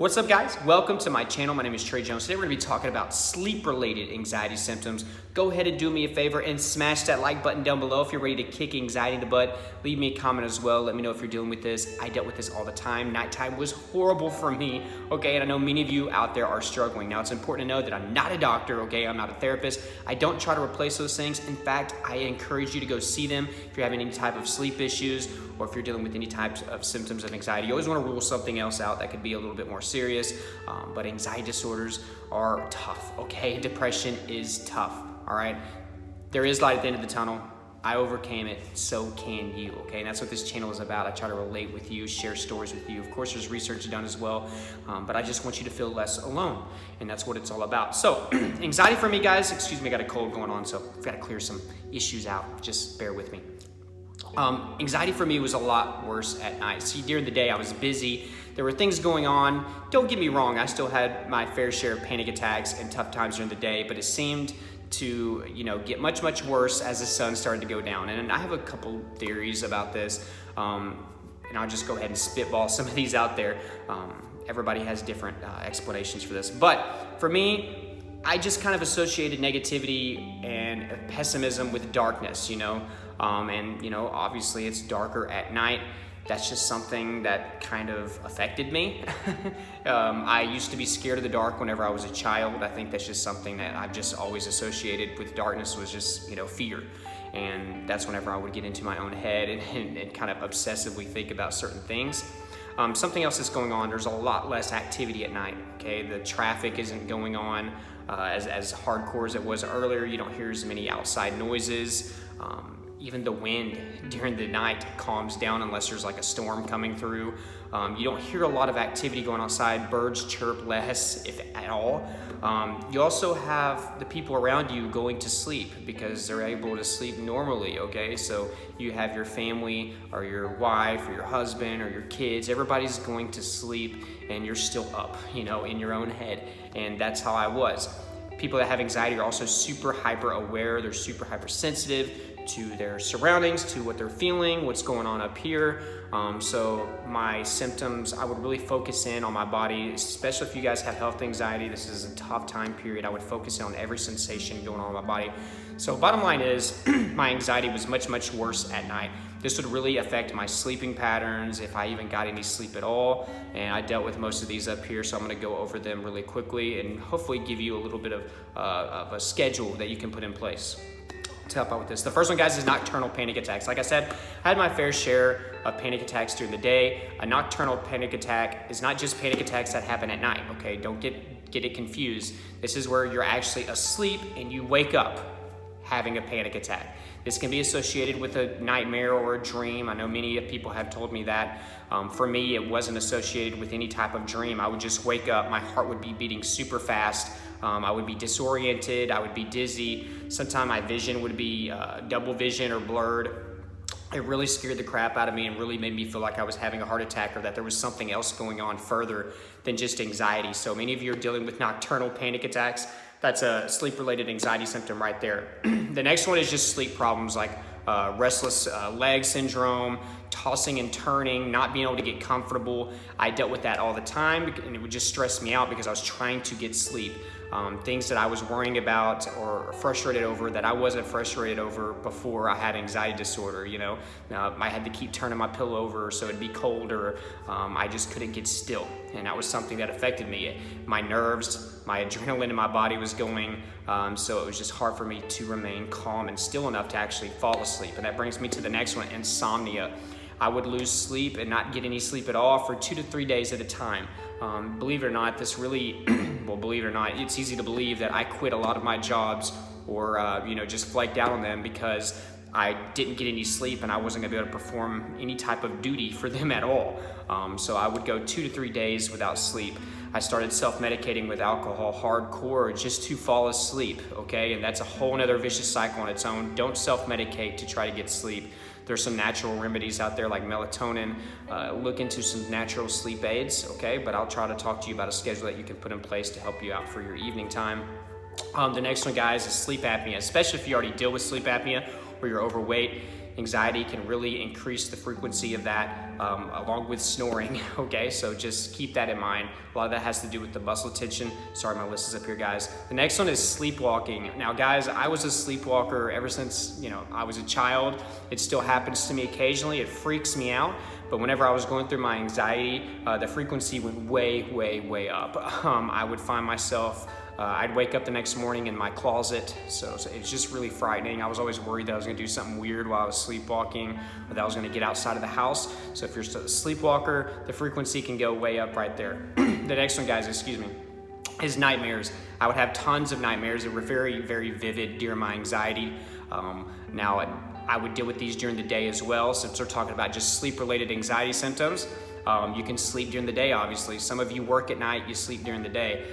What's up, guys? Welcome to my channel. My name is Trey Jones. Today we're going to be talking about sleep-related anxiety symptoms. Go ahead and do me a favor and smash that like button down below if you're ready to kick anxiety in the butt. Leave me a comment as well. Let me know if you're dealing with this. I dealt with this all the time. Nighttime was horrible for me, okay? And I know many of you out there are struggling. Now, it's important to know that I'm not a doctor, okay? I'm not a therapist. I don't try to replace those things. In fact, I encourage you to go see them if you're having any type of sleep issues or if you're dealing with any types of symptoms of anxiety. You always want to rule something else out that could be a little bit more serious, but anxiety disorders are tough, okay? Depression is tough, all right? There is light at the end of the tunnel. I overcame it, so can you, okay? And that's what this channel is about. I try to relate with you, share stories with you. Of course, there's research done as well, but I just want you to feel less alone, and that's what it's all about. So, anxiety for me, guys, excuse me, I got a cold going on, so I've got to clear some issues out. Just bear with me. Anxiety for me was a lot worse at night. See, during the day, I was busy. There were things going on. Don't get me wrong, I still had my fair share of panic attacks and tough times during the day, but it seemed to, get much, much worse as the sun started to go down. And I have a couple theories about this, and I'll just go ahead and spitball some of these out there. Everybody has different explanations for this. But for me, I just kind of associated negativity and pessimism with darkness, obviously it's darker at night. That's just something that kind of affected me. I used to be scared of the dark whenever I was a child. I think that's just something that I've just always associated with darkness was just, fear. And that's whenever I would get into my own head and kind of obsessively think about certain things. Something else that's going on, there's a lot less activity at night, okay? The traffic isn't going on as hardcore as it was earlier. You don't hear as many outside noises. Even the wind during the night calms down unless there's like a storm coming through. You don't hear a lot of activity going outside. Birds chirp less, if at all. You also have the people around you going to sleep because they're able to sleep normally, okay? So you have your family or your wife or your husband or your kids. Everybody's going to sleep and you're still up, in your own head. And that's how I was. People that have anxiety are also super hyper aware. They're super hypersensitive to their surroundings, to what they're feeling, what's going on up here. So my symptoms, I would really focus in on my body, especially if you guys have health anxiety. This is a tough time period. I would focus in on every sensation going on in my body. So bottom line is my anxiety was much, much worse at night. This would really affect my sleeping patterns if I even got any sleep at all. And I dealt with most of these up here, so I'm gonna go over them really quickly and hopefully give you a little bit of a schedule that you can put in place to help out with this. The first one, guys, is nocturnal panic attacks. Like I said, I had my fair share of panic attacks during the day. A nocturnal panic attack is not just panic attacks that happen at night, okay? Don't get it confused. This is where you're actually asleep and you wake up having a panic attack. This can be associated with a nightmare or a dream. I know many people have told me that. For me, it wasn't associated with any type of dream. I would just wake up, my heart would be beating super fast. I would be disoriented, I would be dizzy. Sometimes my vision would be double vision or blurred. It really scared the crap out of me and really made me feel like I was having a heart attack or that there was something else going on further than just anxiety. So many of you are dealing with nocturnal panic attacks. That's a sleep-related anxiety symptom right there. The next one is just sleep problems like restless leg syndrome, tossing and turning, not being able to get comfortable. I dealt with that all the time and it would just stress me out because I was trying to get sleep. Things that I was worrying about or frustrated over that I wasn't frustrated over before I had anxiety disorder, I had to keep turning my pillow over so it'd be colder. I just couldn't get still, and that was something that affected me. My nerves, my adrenaline in my body was going, so it was just hard for me to remain calm and still enough to actually fall asleep. And that brings me to the next one, insomnia. I would lose sleep and not get any sleep at all for 2 to 3 days at a time. Believe it or not, this really, believe it or not, it's easy to believe that I quit a lot of my jobs or, just flaked out on them because I didn't get any sleep and I wasn't gonna be able to perform any type of duty for them at all. So I would go 2 to 3 days without sleep. I started self-medicating with alcohol hardcore just to fall asleep, okay? And that's a whole nother vicious cycle on its own. Don't self-medicate to try to get sleep. There's some natural remedies out there like melatonin. Look into some natural sleep aids, okay? But I'll try to talk to you about a schedule that you can put in place to help you out for your evening time. The next one, guys, is sleep apnea, especially if you already deal with sleep apnea or you're overweight. Anxiety can really increase the frequency of that. along with snoring, okay? So just keep that in mind. A lot of that has to do with the muscle tension. Sorry, my list is up here, guys. The next one is sleepwalking. Now, guys, I was a sleepwalker ever since, I was a child. It still happens to me occasionally. It freaks me out. But whenever I was going through my anxiety, the frequency went way, way, way up. I would find myself, I'd wake up the next morning in my closet. So it's just really frightening. I was always worried that I was gonna do something weird while I was sleepwalking, or that I was gonna get outside of the house. So if you're a sleepwalker, the frequency can go way up right there. The next one, guys, is nightmares. I would have tons of nightmares that were very, very vivid during my anxiety. Now, I would deal with these during the day as well, since we're talking about just sleep-related anxiety symptoms. You can sleep during the day, obviously. Some of you work at night, you sleep during the day.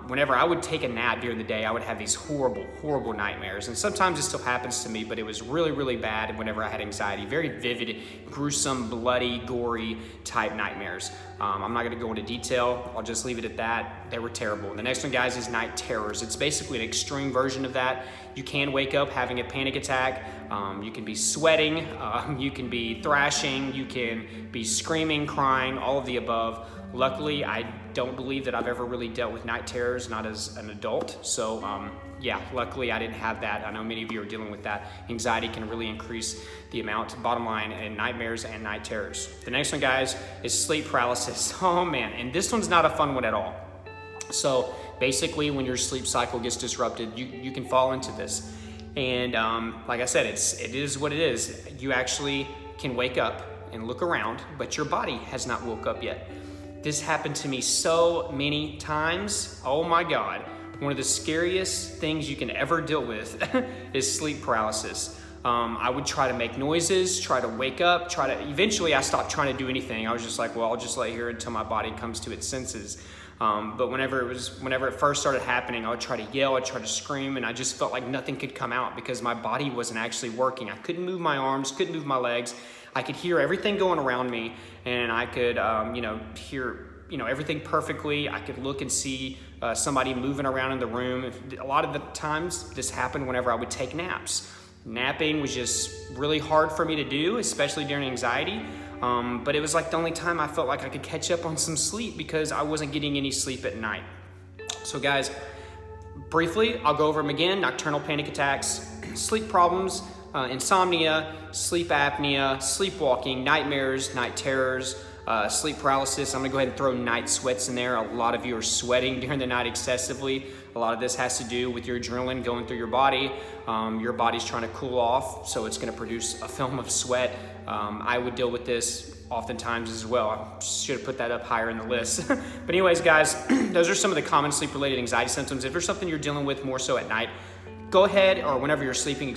Whenever I would take a nap during the day, I would have these horrible, horrible nightmares. And sometimes it still happens to me, but it was really, really bad whenever I had anxiety. Very vivid, gruesome, bloody, gory type nightmares. I'm not gonna go into detail. I'll just leave it at that. They were terrible. The next one, guys, is night terrors. It's basically an extreme version of that. You can wake up having a panic attack. You can be sweating. You can be thrashing. You can be screaming, crying, all of the above. Luckily, I don't believe that I've ever really dealt with night terrors, not as an adult. So yeah, luckily I didn't have that. I know many of you are dealing with that. Anxiety can really increase the amount, bottom line, in nightmares and night terrors. The next one, guys, is sleep paralysis. Oh man, and this one's not a fun one at all. So basically, when your sleep cycle gets disrupted, you can fall into this. And like I said, it is what it is. You actually can wake up and look around, but your body has not woke up yet. This happened to me so many times. Oh my God. One of the scariest things you can ever deal with is sleep paralysis. I would try to make noises, try to wake up, eventually I stopped trying to do anything. I was just like, well, I'll just lay here until my body comes to its senses. But whenever it first started happening, I would try to yell, I'd try to scream, and I just felt like nothing could come out because my body wasn't actually working. I couldn't move my arms, couldn't move my legs. I could hear everything going around me, and I could, hear, everything perfectly. I could look and see somebody moving around in the room. A lot of the times this happened whenever I would take naps. Napping was just really hard for me to do, especially during anxiety. But it was like the only time I felt like I could catch up on some sleep because I wasn't getting any sleep at night. So guys, briefly, I'll go over them again. Nocturnal panic attacks, sleep problems, insomnia, sleep apnea, sleepwalking, nightmares, night terrors, sleep paralysis. I'm gonna go ahead and throw night sweats in there. A lot of you are sweating during the night excessively. A lot of this has to do with your adrenaline going through your body. Your body's trying to cool off, so it's gonna produce a film of sweat. I would deal with this oftentimes as well. I should have put that up higher in the list. But anyways, guys, those are some of the common sleep-related anxiety symptoms. If there's something you're dealing with more so at night, go ahead, or whenever you're sleeping,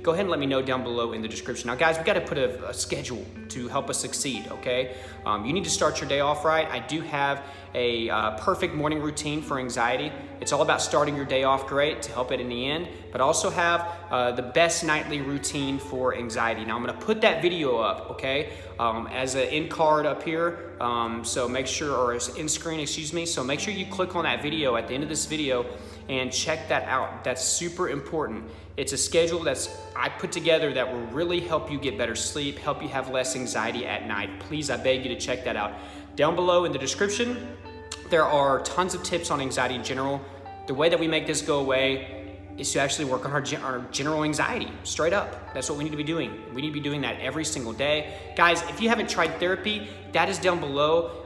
go ahead and let me know down below in the description. Now guys, we gotta put a schedule to help us succeed, okay? You need to start your day off right. I do have a perfect morning routine for anxiety. It's all about starting your day off great to help it in the end, but I also have the best nightly routine for anxiety. Now I'm gonna put that video up, okay? As an end card up here, so make sure, or as end screen, so make sure you click on that video at the end of this video and check that out. That's super important. It's a schedule I put together that will really help you get better sleep, help you have less anxiety at night. Please, I beg you to check that out. Down below in the description, there are tons of tips on anxiety in general. The way that we make this go away is to actually work on our general anxiety, straight up. That's what we need to be doing. We need to be doing that every single day. Guys, if you haven't tried therapy, that is down below.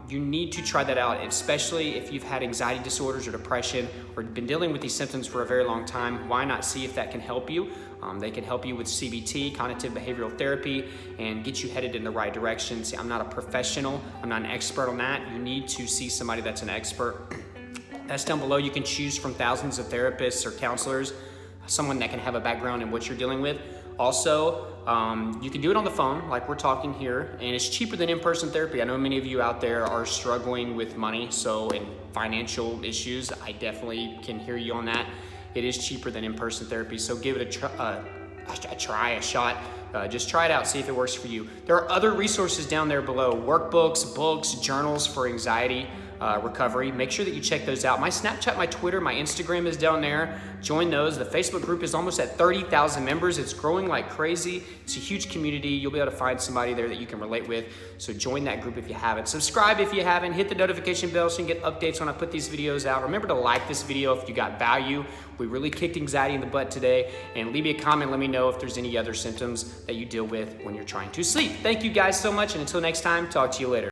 You need to try that out, especially if you've had anxiety disorders or depression or been dealing with these symptoms for a very long time. Why not see if that can help you? They can help you with CBT, cognitive behavioral therapy, and get you headed in the right direction. See, I'm not a professional. I'm not an expert on that. You need to see somebody that's an expert. That's down below. You can choose from thousands of therapists or counselors, someone that can have a background in what you're dealing with. Also, you can do it on the phone like we're talking here, and it's cheaper than in-person therapy. I know many of you out there are struggling with money, so in financial issues, I definitely can hear you on that. It is cheaper than in-person therapy, so give it a shot. Just try it out, see if it works for you. There are other resources down there below, workbooks, books, journals for anxiety recovery. Make sure that you check those out. My Snapchat, my Twitter, my Instagram is down there. Join those. The Facebook group is almost at 30,000 members. It's growing like crazy. It's a huge community. You'll be able to find somebody there that you can relate with. So join that group if you haven't. Subscribe if you haven't. Hit the notification bell so you can get updates when I put these videos out. Remember to like this video if you got value. We really kicked anxiety in the butt today. And leave me a comment. Let me know if there's any other symptoms that you deal with when you're trying to sleep. Thank you guys so much. And until next time, talk to you later.